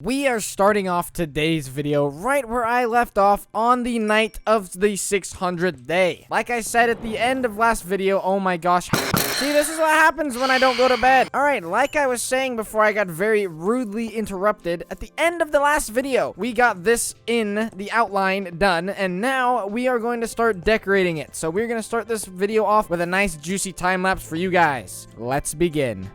We are starting off today's video right where I left off on the night of the 600th day. Like I said at the end of last video, oh my gosh. See, this is what happens when I don't go to bed. Alright, like I was saying before I got very rudely interrupted, at the end of the last video, we got this in the outline done, and now we are going to start decorating it. So we're going to start this video off with a nice juicy time lapse for you guys. Let's begin.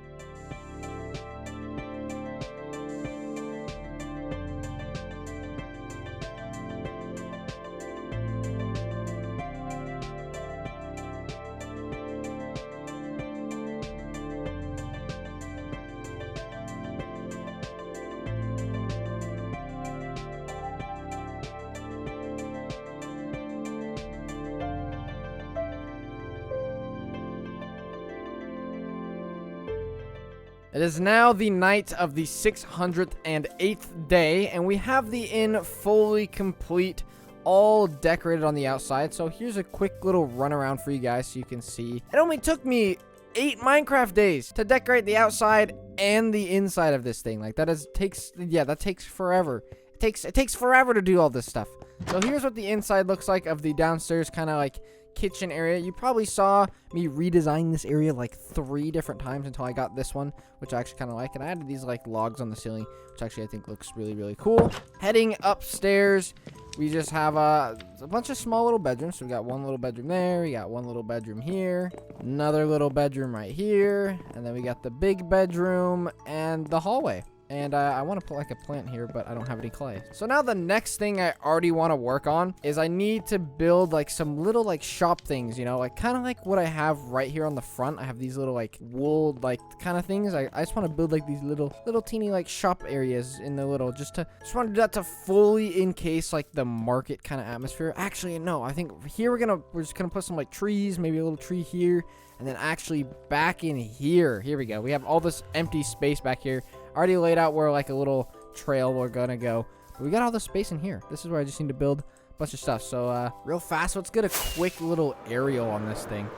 It is now the night of the 608th day, and we have the inn fully complete, all decorated on the outside. So here's a quick little run around for you guys so you can see. It only took me 8 Minecraft days to decorate the outside and the inside of this thing. Like that takes forever. It takes forever to do all this stuff. So here's what the inside looks like of the downstairs kind of like kitchen area. You probably saw me redesign this area like 3 different times until I got this one, which I actually kind of like. And I added these like logs on the ceiling, which actually I think looks really, really cool. Heading upstairs, we just have a bunch of small little bedrooms. So we got one little bedroom there. We got one little bedroom here. Another little bedroom right here. And then we got the big bedroom and the hallway. And I want to put like a plant here, but I don't have any clay. So now the next thing I already want to work on is I need to build like some little like shop things, you know, like kind of like what I have right here on the front. I have these little like wool like kind of things. I just want to build like these little teeny like shop areas in the little, just want to do that to fully encase like the market kind of atmosphere. Actually, no, I think here we're just gonna put some like trees, maybe a little tree here, and then actually back in here we go. We have all this empty space back here already laid out where like a little trail we're gonna go. But we got all the space in here. This is where I just need to build a bunch of stuff. So real fast, let's get a quick little aerial on this thing.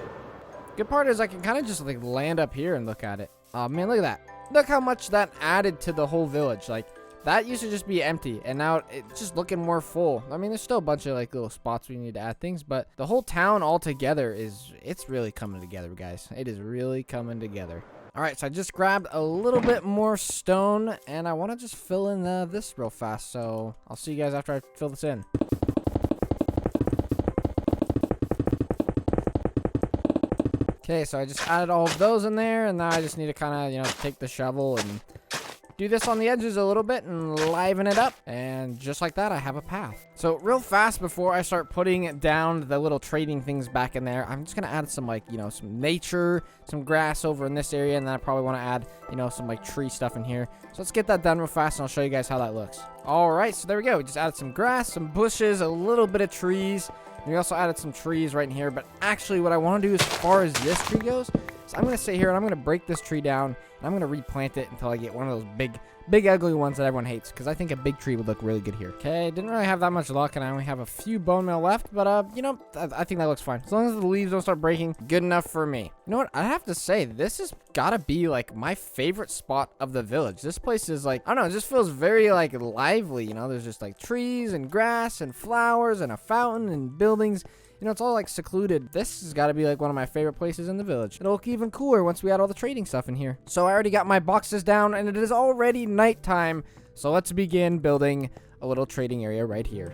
Good part is I can kind of just like land up here and look at it. Oh man, look at that. Look how much that added to the whole village. Like that used to just be empty, and now it's just looking more full. I mean, there's still a bunch of like little spots we need to add things, but the whole town all together it's really coming together, guys. It is really coming together. All right, so I just grabbed a little bit more stone, and I want to just fill in this real fast. So I'll see you guys after I fill this in. Okay, so I just added all of those in there, and now I just need to kind of, take the shovel and do this on the edges a little bit and liven it up. And just like that, I have a path. So real fast before I start putting down the little trading things back in there, I'm just going to add some like, some nature, some grass over in this area. And then I probably want to add, some like tree stuff in here. So let's get that done real fast and I'll show you guys how that looks. All right, so there we go. We just added some grass, some bushes, a little bit of trees. And we also added some trees right in here. But actually what I want to do as far as this tree goes, so I'm going to sit here and I'm going to break this tree down and I'm going to replant it until I get one of those big ugly ones that everyone hates, because I think a big tree would look really good here. Okay, didn't really have that much luck and I only have a few bone meal left, but I think that looks fine. As long as the leaves don't start breaking, good enough for me. You know what? I have to say, this has got to be like my favorite spot of the village. This place is like, I don't know, it just feels very like lively, there's just like trees and grass and flowers and a fountain and buildings. It's all like secluded. This has got to be like one of my favorite places in the village. It'll look even cooler once we add all the trading stuff in here. So I already got my boxes down and it is already nighttime. So let's begin building a little trading area right here.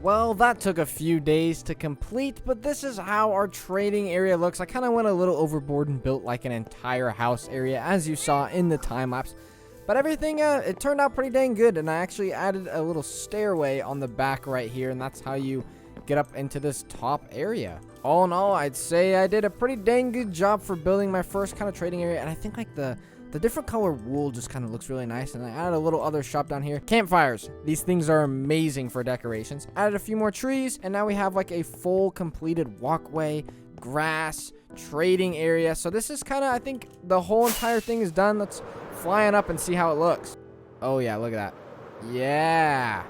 Well, that took a few days to complete, but this is how our trading area looks. I kind of went a little overboard and built like an entire house area, as you saw in the time lapse. But everything, it turned out pretty dang good, and I actually added a little stairway on the back right here, and that's how you get up into this top area. All in all, I'd say I did a pretty dang good job for building my first kind of trading area, and I think like the different color wool just kind of looks really nice. And I added a little other shop down here. Campfires. These things are amazing for decorations. Added a few more trees, and now we have like a full completed walkway, grass, trading area. So this is kind of, I think the whole entire thing is done. Let's fly on up and see how it looks. Oh yeah, look at that. Yeah.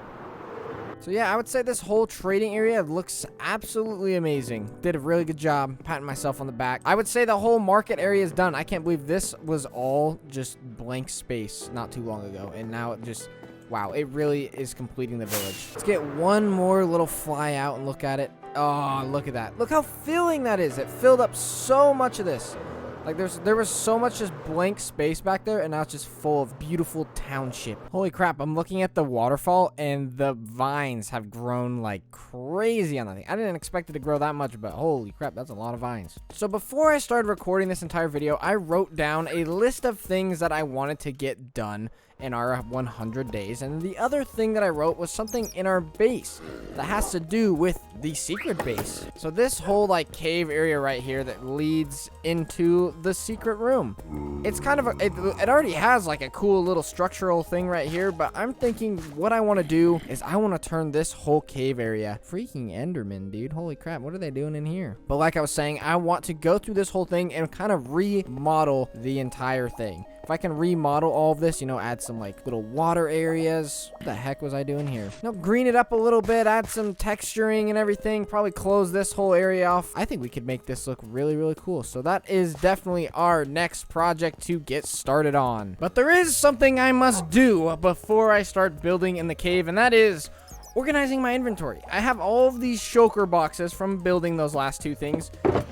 So yeah, I would say this whole trading area looks absolutely amazing. Did a really good job, patting myself on the back. I would say the whole market area is done. I can't believe this was all just blank space not too long ago, and now it just, wow, it really is completing the village. Let's get one more little fly out and look at it. Oh, look at that. Look how filling that is. It filled up so much of this. Like, there was so much just blank space back there, and now it's just full of beautiful township. Holy crap, I'm looking at the waterfall, and the vines have grown like crazy on that thing. I didn't expect it to grow that much, but holy crap, that's a lot of vines. So before I started recording this entire video, I wrote down a list of things that I wanted to get done in our 100 days, and the other thing that I wrote was something in our base that has to do with the secret base. So this whole like cave area right here that leads into the secret room, it's kind of it already has like a cool little structural thing right here, but I'm thinking what I want to do is I want to turn this whole cave area, freaking Enderman, dude, holy crap, what are they doing in here? But like I was saying, I want to go through this whole thing and kind of remodel the entire thing. If I can remodel all of this, you know, add some like little water areas. What the heck was I doing here? You know, green it up a little bit, add some texturing and everything, probably close this whole area off. I think we could make this look really, really cool. So that is definitely our next project to get started on. But there is something I must do before I start building in the cave, and that is organizing my inventory. I have all of these shulker boxes from building those last two things.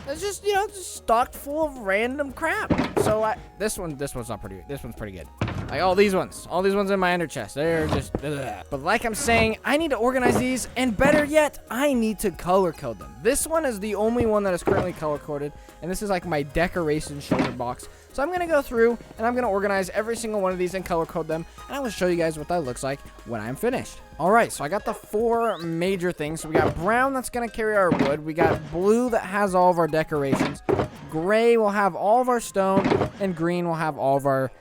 It's just, you know, just stocked full of random crap. So this one's not pretty good. This one's pretty good. Like all these ones in my ender chest, they're just, ugh. But like I'm saying, I need to organize these, and better yet, I need to color code them. This one is the only one that is currently color coded, and this is like my decoration shulker box. So I'm gonna go through and I'm gonna organize every single one of these and color code them, and I will show you guys what that looks like when I'm finished. Alright, so I got the 4 major things. So we got brown that's gonna carry our wood, we got blue that has all of our decorations, gray will have all of our stone, and green will have all of our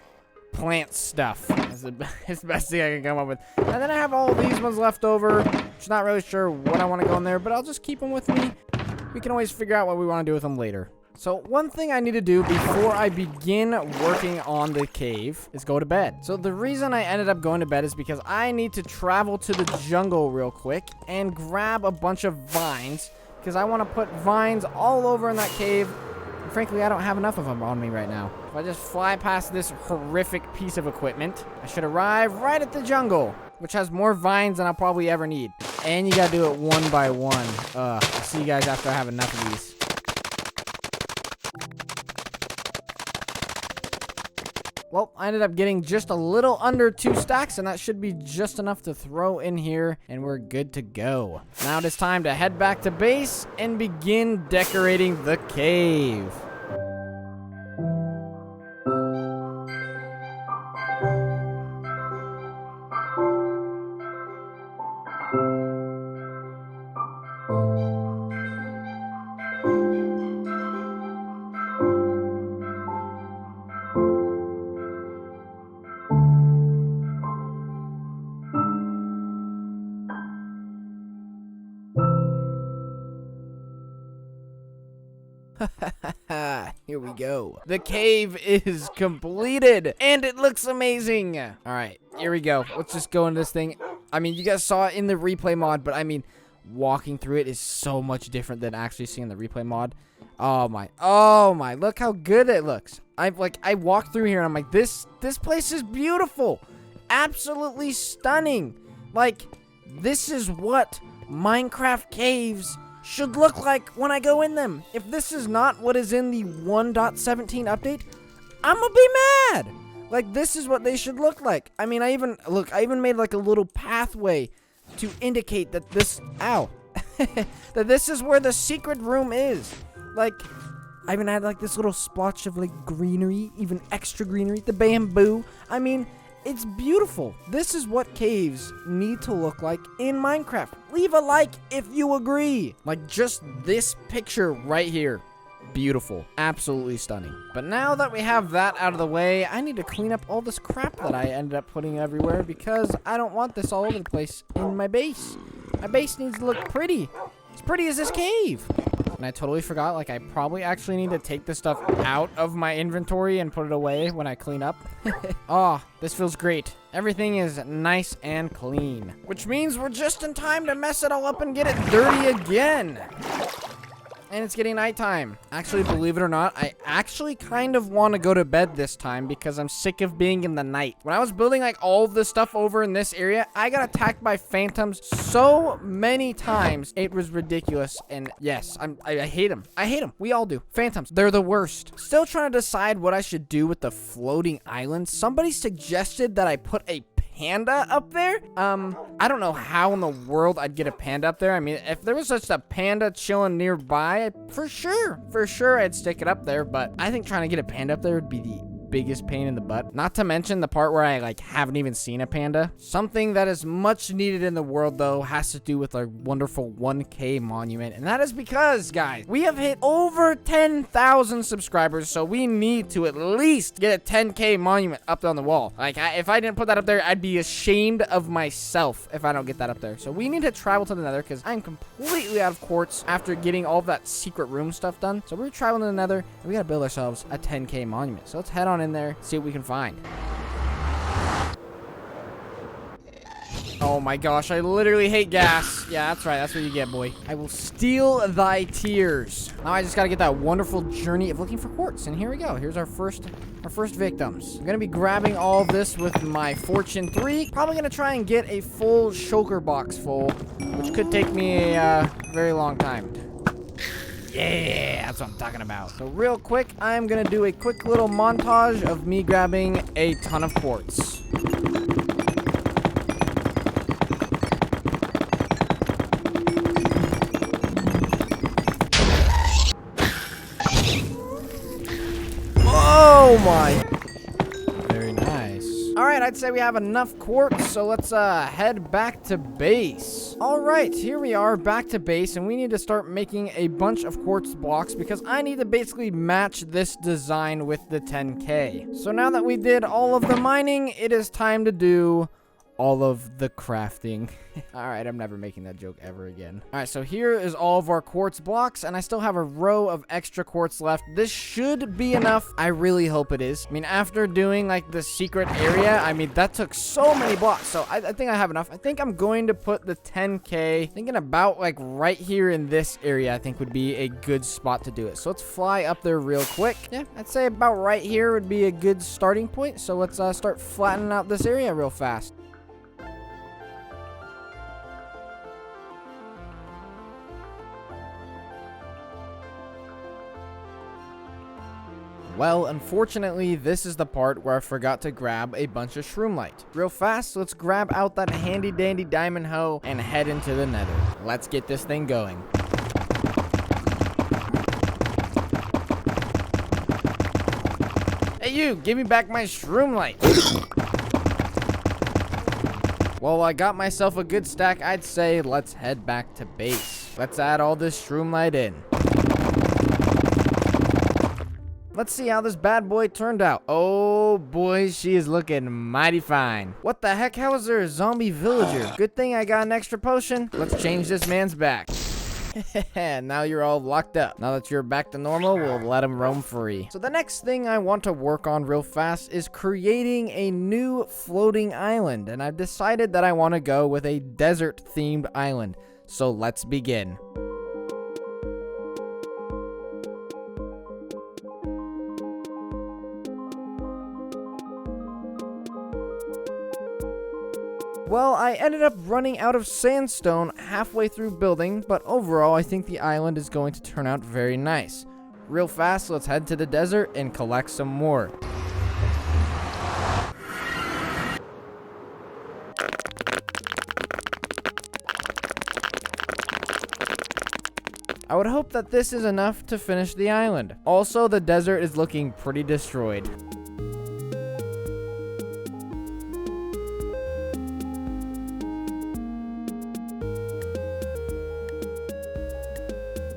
plant stuff. That's the best thing I can come up with. And then I have all of these ones left over. Just not really sure what I want to go in there, but I'll just keep them with me. We can always figure out what we want to do with them later. So one thing I need to do before I begin working on the cave is go to bed. So the reason I ended up going to bed is because I need to travel to the jungle real quick and grab a bunch of vines, because I want to put vines all over in that cave. And frankly, I don't have enough of them on me right now. If I just fly past this horrific piece of equipment, I should arrive right at the jungle, which has more vines than I'll probably ever need. And you gotta do it one by one. I'll see you guys after I have enough of these. Well, I ended up getting just a little under 2 stacks, and that should be just enough to throw in here, and we're good to go. Now it is time to head back to base and begin decorating the cave. Here we go. The cave is completed, and it looks amazing. All right, here we go. Let's just go into this thing. I mean, you guys saw it in the replay mod, but I mean, walking through it is so much different than actually seeing the replay mod. Oh my, look how good it looks. I walked through here and I'm like, this place is beautiful. Absolutely stunning. Like, this is what Minecraft caves should look like when I go in them. If this is not what is in the 1.17 update, I'm gonna be mad. Like, this is what they should look like. I mean, I even made like a little pathway to indicate that this, that this is where the secret room is. Like, I even had like this little splotch of like greenery, even extra greenery, the bamboo. I mean, it's beautiful. This is what caves need to look like in Minecraft. Leave a like if you agree. Like, just this picture right here. Beautiful. Absolutely stunning. But now that we have that out of the way, I need to clean up all this crap that I ended up putting everywhere, because I don't want this all over the place in my base. My base needs to look pretty. As pretty as this cave. And I totally forgot, like, I probably actually need to take this stuff out of my inventory and put it away when I clean up. Oh, this feels great. Everything is nice and clean, which means we're just in time to mess it all up and get it dirty again. And it's getting nighttime. Actually, believe it or not, I actually kind of want to go to bed this time because I'm sick of being in the night. When I was building like all of the stuff over in this area, I got attacked by phantoms so many times. It was ridiculous. And yes, I hate them. I hate them. We all do. Phantoms, they're the worst. Still trying to decide what I should do with the floating island. Somebody suggested that I put a panda up there. I don't know how in the world I'd get a panda up there. I mean, if there was such a panda chilling nearby, for sure I'd stick it up there. But I think trying to get a panda up there would be the biggest pain in the butt. Not to mention the part where I like haven't even seen a panda. Something that is much needed in the world though has to do with our wonderful 1K monument, and that is because, guys, we have hit over 10,000 subscribers, so we need to at least get a 10K monument up on the wall. Like, if I didn't put that up there, I'd be ashamed of myself if I don't get that up there. So we need to travel to the nether because I'm completely out of quartz after getting all of that secret room stuff done. So we're traveling to the nether and we gotta build ourselves a 10K monument. So let's head on in there, see what we can find. Oh my gosh, I literally hate gas. Yeah, that's right. That's what you get, boy. I will steal thy tears. Now I just gotta get that wonderful journey of looking for quartz. And here we go. Here's our first victims. I'm gonna be grabbing all of this with my fortune 3. Probably gonna try and get a full shulker box full, which could take me a very long time. Yeah, that's what I'm talking about. So real quick, I'm gonna do a quick little montage of me grabbing a ton of quartz. Oh my. Very nice. All right, I'd say we have enough quartz, so let's head back to base. All right, here we are back to base, and we need to start making a bunch of quartz blocks because I need to basically match this design with the 10K. So now that we did all of the mining, it is time to do all of the crafting. All right, I'm never making that joke ever again. All right, so here is all of our quartz blocks, and I still have a row of extra quartz left. This should be enough. I really hope it is. I mean, after doing like the secret area, I mean, that took so many blocks. So I think I have enough. I think I'm going to put the 10K, thinking about like right here in this area, I think would be a good spot to do it. So let's fly up there real quick. Yeah, I'd say about right here would be a good starting point. So let's start flattening out this area real fast. Well, unfortunately, this is the part where I forgot to grab a bunch of shroomlight. Real fast, let's grab out that handy dandy diamond hoe and head into the nether. Let's get this thing going. Hey you, give me back my shroomlight. Well, I got myself a good stack. I'd say let's head back to base. Let's add all this shroomlight in. Let's see how this bad boy turned out. Oh boy, she is looking mighty fine. What the heck? How is there a zombie villager? Good thing I got an extra potion. Let's change this man's back. Now you're all locked up. Now that you're back to normal, we'll let him roam free. So the next thing I want to work on real fast is creating a new floating island. And I've decided that I want to go with a desert themed island. So let's begin. Well, I ended up running out of sandstone halfway through building, but overall I think the island is going to turn out very nice. Real fast, let's head to the desert and collect some more. I would hope that this is enough to finish the island. Also, the desert is looking pretty destroyed.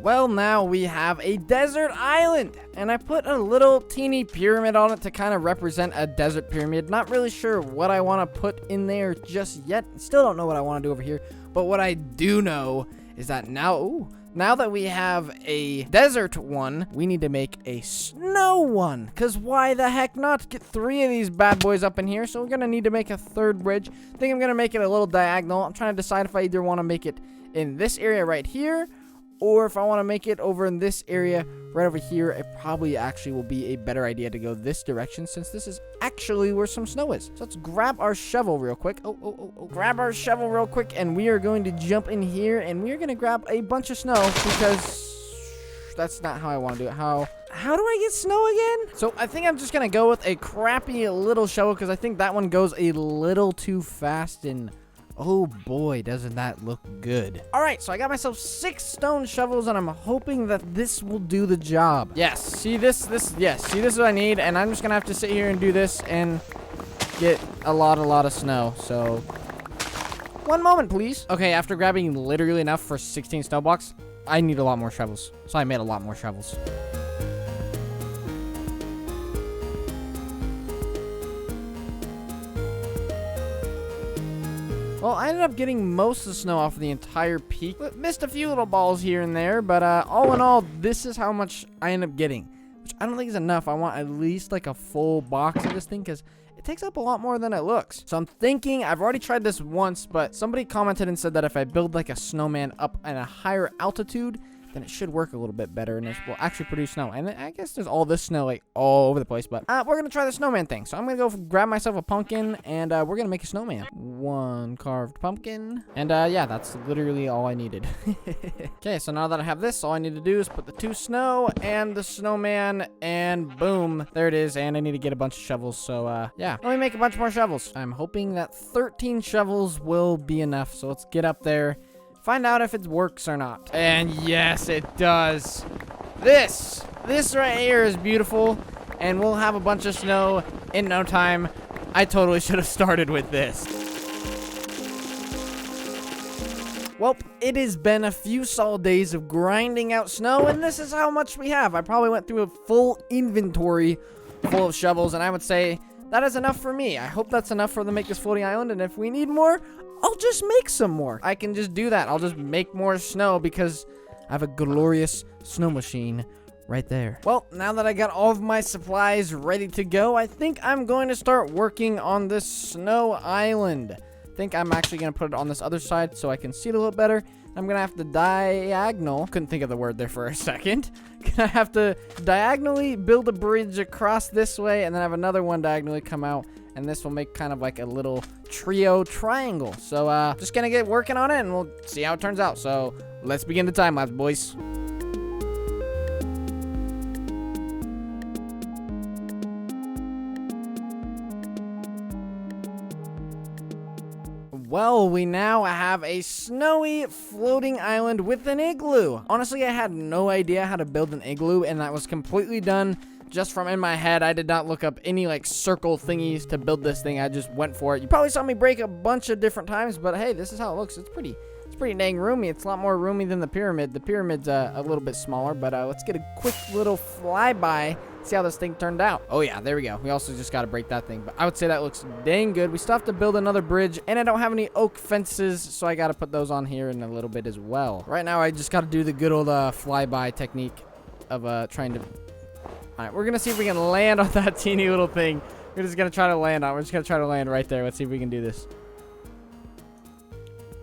Well, now we have a desert island, and I put a little teeny pyramid on it to kind of represent a desert pyramid. Not really sure what I want to put in there just yet. Still don't know what I want to do over here, but what I do know is that now Now that we have a desert one, we need to make a snow one. Because why the heck not? Get 3 of these bad boys up in here. So we're going to need to make a 3rd bridge. I think I'm going to make it a little diagonal. I'm trying to decide if I either want to make it in this area right here, or if I want to make it over in this area right over here. It probably actually will be a better idea to go this direction, since this is actually where some snow is. So let's grab our shovel real quick. Grab our shovel real quick, and we are going to jump in here, and we are going to grab a bunch of snow, because that's not how I want to do it. How do I get snow again? So I think I'm just going to go with a crappy little shovel, because I think that one goes a little too fast, and oh boy, doesn't that look good. All right, so I got myself 6 stone shovels, and I'm hoping that this will do the job. Yes, see this, yes, see this is what I need, and I'm just gonna have to sit here and do this and get a lot of snow. So, one moment, please. Okay, after grabbing literally enough for 16 snow blocks, I need a lot more shovels. So I made a lot more shovels. Well, I ended up getting most of the snow off of the entire peak. Missed a few little balls here and there, but all in all, this is how much I end up getting, which I don't think is enough. I want at least like a full box of this thing, because it takes up a lot more than it looks. So I'm thinking, I've already tried this once, but somebody commented and said that if I build like a snowman up at a higher altitude, then it should work a little bit better, and it will actually produce snow. And I guess there's all this snow like all over the place, but we're gonna try the snowman thing. So I'm gonna go grab myself a pumpkin, and we're gonna make a snowman. 1 carved pumpkin, and yeah, that's literally all I needed. Okay, so now that I have this, all I need to do is put the 2 snow and the snowman, and boom, there it is. And I need to get a bunch of shovels, so yeah, let me make a bunch more shovels. I'm hoping that 13 shovels will be enough, so let's get up there, find out if it works or not. And yes, it does. This right here is beautiful, and we'll have a bunch of snow in no time. I totally should have started with this. Well, it has been a few solid days of grinding out snow, and this is how much we have. I probably went through a full inventory full of shovels, and I would say that is enough for me. I hope that's enough for them to make this floating island, and if we need more, I'll just make some more. I can just do that. I'll just make more snow, because I have a glorious snow machine right there. Well, now that I got all of my supplies ready to go, I think I'm going to start working on this snow island. I think I'm actually going to put it on this other side so I can see it a little better. I'm going to have to diagonal. Couldn't think of the word there for a second. Gonna have to diagonally build a bridge across this way, and then have another one diagonally come out, and this will make kind of like a little trio triangle. So just gonna get working on it, and we'll see how it turns out. So let's begin the time lapse, boys. Well, we now have a snowy floating island with an igloo. Honestly, I had no idea how to build an igloo, and that was completely done just from in my head. I did not look up any like circle thingies to build this thing. I just went for it. You probably saw me break a bunch of different times, but hey, this is how it looks. It's pretty dang roomy. It's a lot more roomy than the pyramid. The pyramid's a little bit smaller, but let's get a quick little flyby, see how this thing turned out. Oh yeah, there we go. We also just got to break that thing, but I would say that looks dang good. We still have to build another bridge, and I don't have any oak fences, so I got to put those on here in a little bit as well. Right now, I just got to do the good old flyby technique of trying to... All right, we're going to see if we can land on that teeny little thing. We're just going to try to land on it. We're just going to try to land right there. Let's see if we can do this.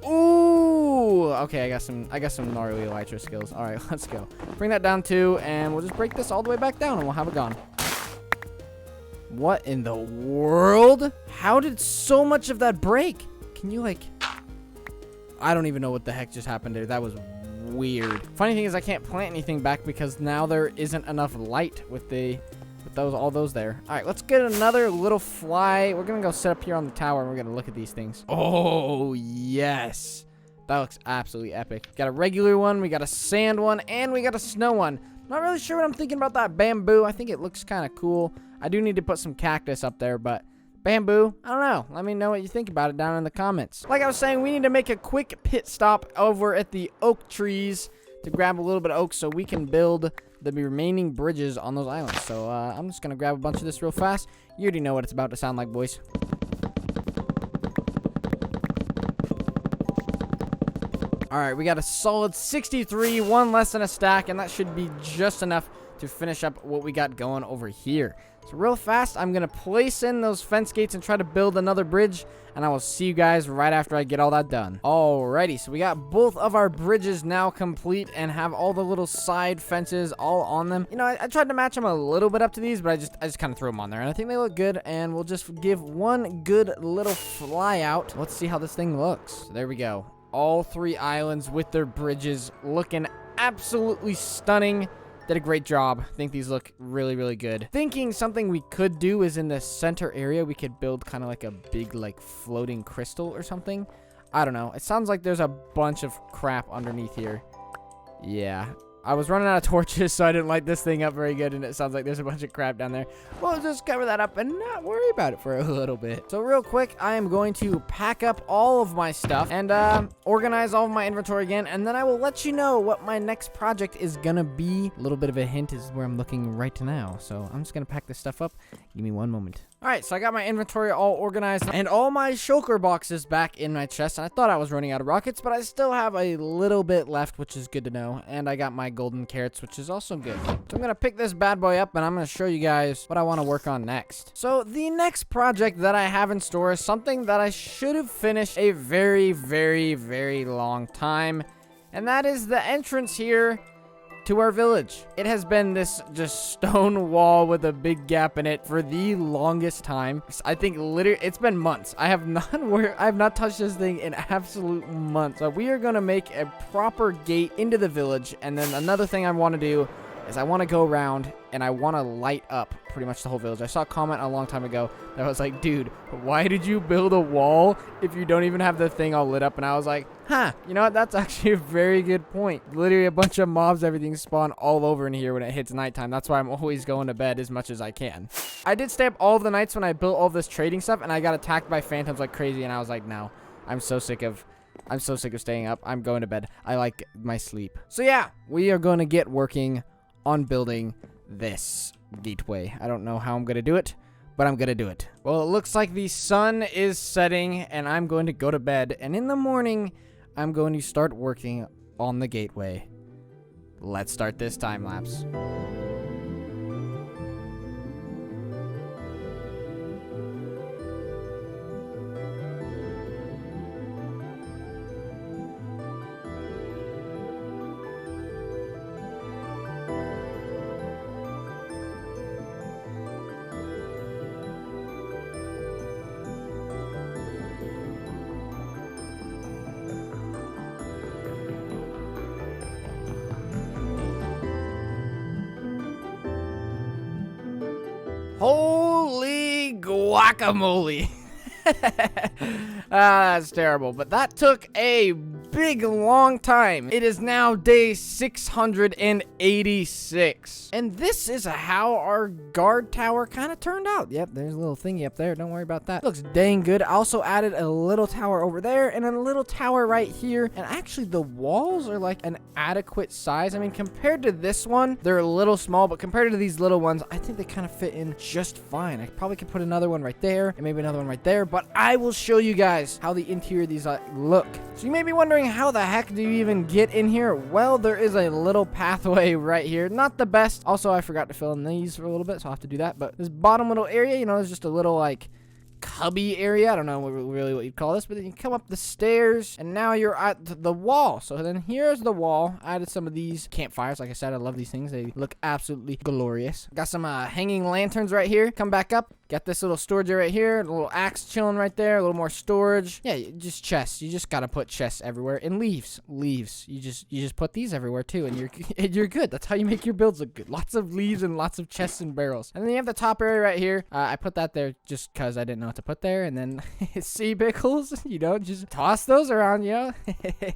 Ooh, okay, I got some gnarly Elytra skills. All right, let's go. Bring that down too, and we'll just break this all the way back down, and we'll have it gone. What in the world? How did so much of that break? Can you like... I don't even know what the heck just happened there. That was weird. Funny thing is I can't plant anything back because now there isn't enough light with all those there. All right, let's get another little fly. We're gonna go sit up here on the tower, and we're gonna look at these things. Oh yes, that looks absolutely epic. Got a regular one, we got a sand one, and we got a snow one. Not really sure what I'm thinking about that bamboo. I think it looks kind of cool. I do need to put some cactus up there, but bamboo, I don't know. Let me know what you think about it down in the comments. Like I was saying, we need to make a quick pit stop over at the oak trees to grab a little bit of oak so we can build the remaining bridges on those islands. So I'm just gonna grab a bunch of this real fast. You already know what it's about to sound like, boys. All right, we got a solid 63, one less than a stack, and that should be just enough to finish up what we got going over here. So real fast, I'm going to place in those fence gates and try to build another bridge, and I will see you guys right after I get all that done. Alrighty, so we got both of our bridges now complete and have all the little side fences all on them. You know, I tried to match them a little bit up to these, but I just kind of threw them on there, and I think they look good, and we'll just give one good little fly out. Let's see how this thing looks. So there we go. All 3 islands with their bridges looking absolutely stunning. Did a great job. I think these look really, really good. Thinking something we could do is in the center area, we could build kind of like a big, like, floating crystal or something. I don't know. It sounds like there's a bunch of crap underneath here. Yeah. I was running out of torches, so I didn't light this thing up very good, and it sounds like there's a bunch of crap down there. We'll just cover that up and not worry about it for a little bit. So real quick, I am going to pack up all of my stuff and organize all of my inventory again, and then I will let you know what my next project is gonna be. A little bit of a hint is where I'm looking right now, so I'm just gonna pack this stuff up. Give me one moment. All right, so I got my inventory all organized and all my shulker boxes back in my chest, and I thought I was running out of rockets, but I still have a little bit left, which is good to know, and I got my golden carrots, which is also good. So I'm gonna pick this bad boy up, and I'm gonna show you guys what I want to work on next. So the next project that I have in store is something that I should have finished a very, very, very long time, and that is the entrance here to our village. It has been this just stone wall with a big gap in it for the longest time. I think literally it's been months. I have not touched this thing in absolute months. So we are going to make a proper gate into the village, and then another thing I want to do is I want to go around and I want to light up pretty much the whole village. I saw a comment a long time ago that was like, dude, why did you build a wall if you don't even have the thing all lit up? And I was like, huh, you know what? That's actually a very good point. Literally a bunch of mobs, everything spawn all over in here when it hits nighttime. That's why I'm always going to bed as much as I can. I did stay up all of the nights when I built all this trading stuff, and I got attacked by phantoms like crazy, and I was like, no, I'm so sick of staying up. I'm going to bed. I like my sleep. So yeah, we are going to get working on building this gateway. I don't know how I'm gonna do it, but I'm gonna do it. Well, it looks like the sun is setting, and I'm going to go to bed, and in the morning I'm going to start working on the gateway. Let's start this time lapse. Holy guacamole. That's terrible, but that took a big long time. It is now day 686, and this is how our guard tower kind of turned out. Yep, there's a little thingy up there. Don't worry about that. Looks dang good. I also added a little tower over there and a little tower right here, and actually the walls are like an adequate size. I mean, compared to this one, they're a little small, but compared to these little ones, I think they kind of fit in just fine. I probably could put another one right there and maybe another one right there, but I will show you guys how the interior of these look. So you may be wondering, how the heck do you even get in here? Well, there is a little pathway right here. Not the best. Also, I forgot to fill in these for a little bit, so I'll have to do that. But this bottom little area, you know, there's just a little like cubby area. I don't know really what you'd call this, but then you come up the stairs and now you're at the wall. So then here's the wall. I added some of these campfires. Like I said, I love these things. They look absolutely glorious. Got some hanging lanterns right here. Come back up. Got this little storage area right here. A little axe chilling right there. A little more storage. Yeah, just chests. You just gotta put chests everywhere. And leaves. You just put these everywhere too, and you're good. That's how you make your builds look good. Lots of leaves and lots of chests and barrels. And then you have the top area right here. I put that there just because I didn't know what to put there. And then sea pickles, you know, just toss those around, you know.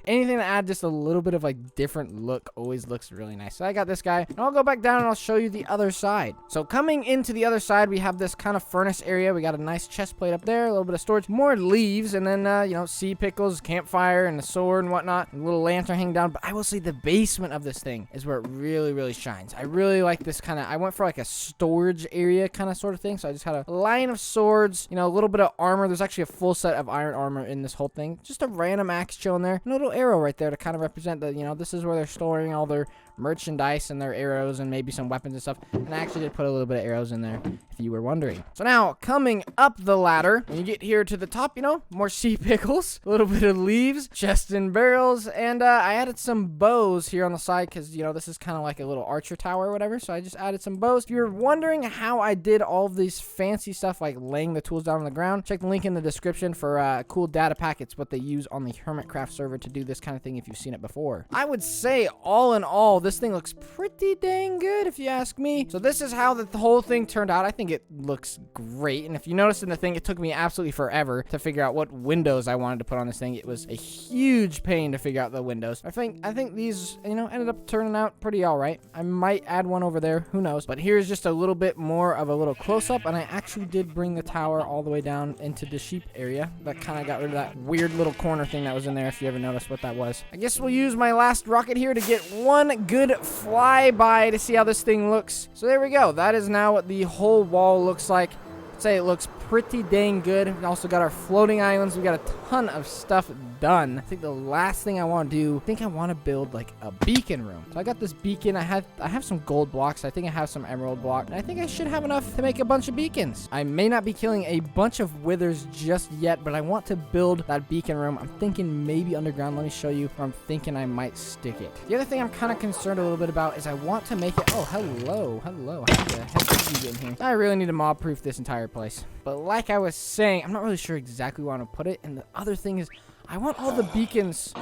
Anything to add just a little bit of like different look always looks really nice. So I got this guy, and I'll go back down and I'll show you the other side. So coming into the other side, we have this kind of furnace area. We got a nice chest plate up there, a little bit of storage, more leaves, and then, you know, sea pickles, campfire, and a sword and whatnot, and a little lantern hanging down. But I will say the basement of this thing is where it really, really shines. I really like this kind of, I went for like a storage area kind of sort of thing. So I just had a line of swords, you know, a little bit of armor. There's actually a full set of iron armor in this whole thing. Just a random axe chilling there. And a little arrow right there to kind of represent that, you know, this is where they're storing all their merchandise and their arrows and maybe some weapons and stuff. And I actually did put a little bit of arrows in there, if you were wondering. So now, coming up the ladder, when you get here to the top, you know, more sea pickles, a little bit of leaves, chests and barrels, and I added some bows here on the side because, you know, this is kind of like a little archer tower or whatever. So I just added some bows. If you're wondering how I did all of these fancy stuff, like laying the tools down on the ground, check the link in the description for a cool data pack. It's what they use on the Hermitcraft server to do this kind of thing if you've seen it before. I would say, all in all, this thing looks pretty dang good if you ask me. So this is how the whole thing turned out. I think it looks great. And if you notice in the thing, it took me absolutely forever to figure out what windows I wanted to put on this thing. It was a huge pain to figure out the windows. I think these, you know, ended up turning out pretty all right. I might add one over there, who knows. But here's just a little bit more of a little close-up, and I actually did bring the tower all the way down into the sheep area. That kind of got rid of that weird little corner thing that was in there, if you ever noticed what that was. I guess we'll use my last rocket here to get one good flyby to see how this thing looks. So there we go. That is now what the whole wall looks like. I'd say it looks pretty dang good. We also got our floating islands. We got a ton of stuff done. I think the last thing I want to do, I think I want to build like a beacon room. So I got this beacon. I have some gold blocks. I think I have some emerald block. And I think I should have enough to make a bunch of beacons. I may not be killing a bunch of withers just yet, but I want to build that beacon room. I'm thinking maybe underground. Let me show you where I'm thinking I might stick it. The other thing I'm kind of concerned a little bit about is I want to make it, oh, hello. How the heck did you get in here? I really need to mob proof this entire place. But like I was saying, I'm not really sure exactly where I want to put it. And the other thing is, I want all the beacons.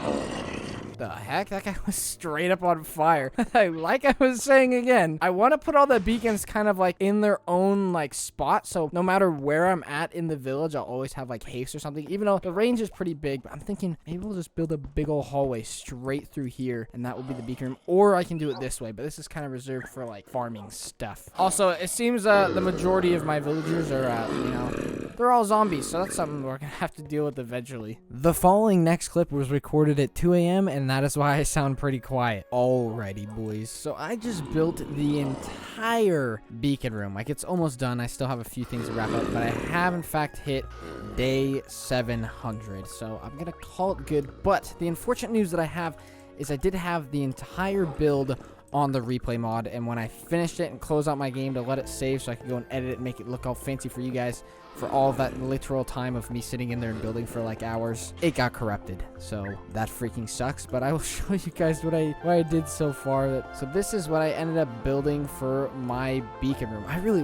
The heck? That guy was straight up on fire. Like I was saying again, I want to put all the beacons kind of like in their own like spot. So no matter where I'm at in the village, I'll always have like haste or something. Even though the range is pretty big, but I'm thinking maybe we'll just build a big old hallway straight through here, and that will be the beacon room. Or I can do it this way, but this is kind of reserved for like farming stuff. Also, it seems the majority of my villagers are, you know, they're all zombies, so that's something we're gonna have to deal with eventually. The following next clip was recorded at 2 a.m. and that is why I sound pretty quiet. Alrighty, boys. So I just built the entire beacon room. Like, it's almost done. I still have a few things to wrap up, but I have in fact hit day 700. So I'm gonna call it good. But the unfortunate news that I have is I did have the entire build on the replay mod, and when I finished it and closed out my game to let it save so I could go and edit it and make it look all fancy for you guys, for all of that literal time of me sitting in there and building for like hours, it got corrupted. So that freaking sucks, but I will show you guys what I did so far. So this is what I ended up building for my beacon room. I really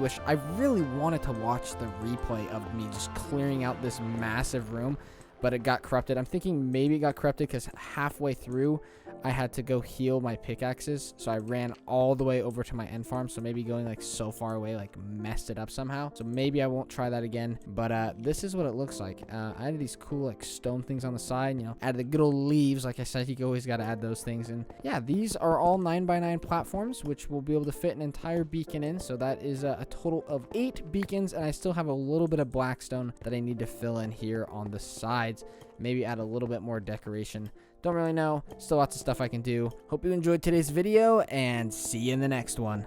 wanted to watch the replay of me just clearing out this massive room, but it got corrupted. I'm thinking maybe it got corrupted because halfway through I had to go heal my pickaxes, so I ran all the way over to my end farm. So maybe going like so far away like messed it up somehow. So maybe I won't try that again. But this is what it looks like. I added these cool like stone things on the side, you know, added the good old leaves. Like I said, you always got to add those things. And yeah, these are all 9x9 platforms, which will be able to fit an entire beacon in. So that is a total of 8 beacons, and I still have a little bit of blackstone that I need to fill in here on the sides. Maybe add a little bit more decoration. Don't really know. Still lots of stuff I can do. Hope you enjoyed today's video, and see you in the next one.